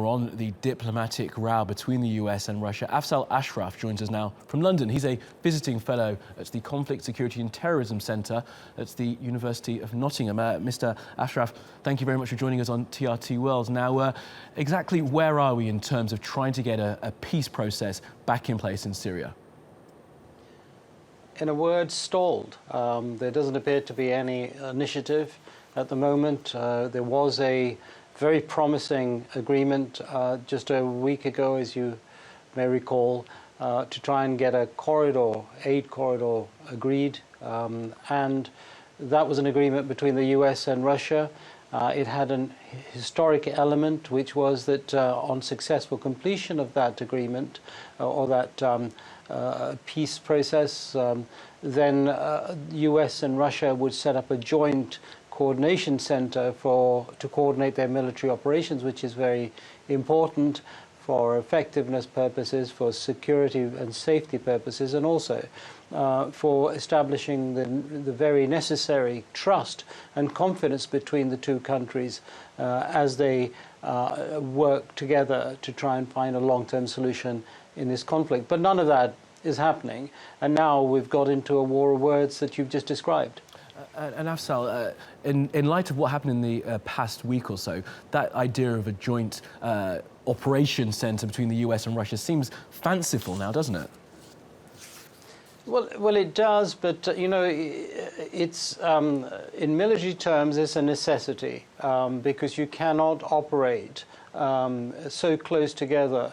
On the diplomatic row between the US and Russia, Afzal Ashraf joins us now from London. He's a visiting fellow at the Conflict, Security and Terrorism Centre at the University of Nottingham. Mr. Ashraf, thank you very much for joining us on TRT World. Now, exactly where are we in terms of trying to get a peace process back in place in Syria? In a word, stalled. There doesn't appear to be any initiative at the moment. There was a very promising agreement just a week ago, as you may recall, to try and get a aid corridor agreed. And that was an agreement between the US and Russia. It had an historic element, which was that on successful completion of that agreement, or that peace process, then US and Russia would set up a joint coordination center to coordinate their military operations, which is very important for effectiveness purposes, for security and safety purposes, and also for establishing the very necessary trust and confidence between the two countries as they work together to try and find a long-term solution in this conflict. But none of that is happening, and now we've got into a war of words that you've just described. And Afzal, in light of what happened in the past week or so, that idea of a joint operation centre between the US and Russia seems fanciful now, doesn't it? Well, it does, but you know, it's in military terms, it's a necessity because you cannot operate so close together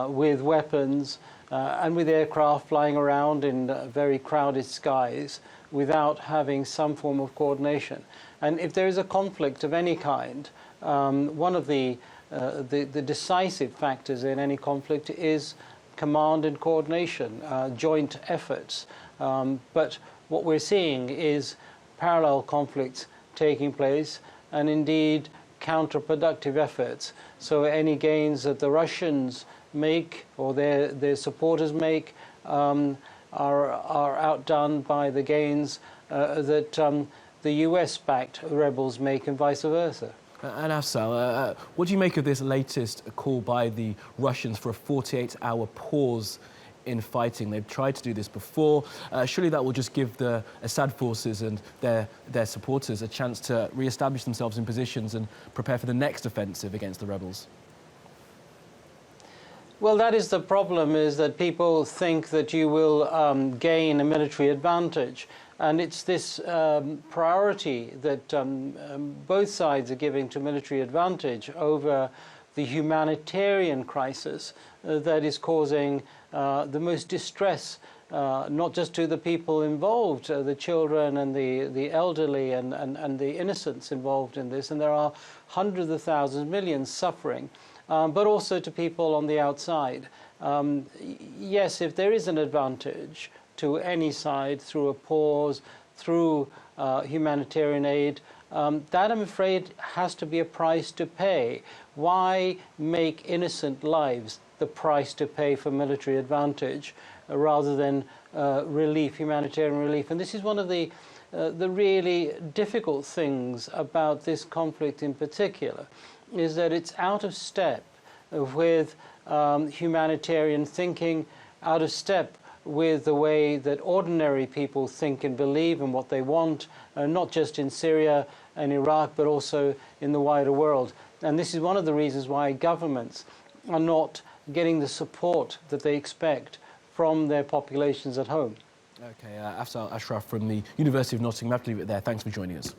with weapons and with aircraft flying around in very crowded skies without having some form of coordination. And if there is a conflict of any kind, one of the decisive factors in any conflict is command and coordination, joint efforts. But what we're seeing is parallel conflicts taking place, and indeed counterproductive efforts. So any gains that the Russians make or their supporters make are outdone by the gains that the US-backed rebels make, and vice versa. And Afzal, what do you make of this latest call by the Russians for a 48-hour pause in fighting? They've tried to do this before. Surely that will just give the Assad forces and their supporters a chance to re-establish themselves in positions and prepare for the next offensive against the rebels. Well, that is the problem, is that people think that you will gain a military advantage. And it's this priority that both sides are giving to military advantage over the humanitarian crisis that is causing the most distress, not just to the people involved, the children and the elderly and the innocents involved in this. And there are hundreds of thousands, millions suffering. But also to people on the outside. Yes, if there is an advantage to any side through a pause, through humanitarian aid, that, I'm afraid, has to be a price to pay. Why make innocent lives the price to pay for military advantage rather than humanitarian relief? And this is one of the really difficult things about this conflict in particular, is that it's out of step with humanitarian thinking, out of step with the way that ordinary people think and believe and what they want, not just in Syria and Iraq, but also in the wider world. And this is one of the reasons why governments are not getting the support that they expect from their populations at home. Okay, Afzal Ashraf from the University of Nottingham. I have to leave it there. Thanks for joining us.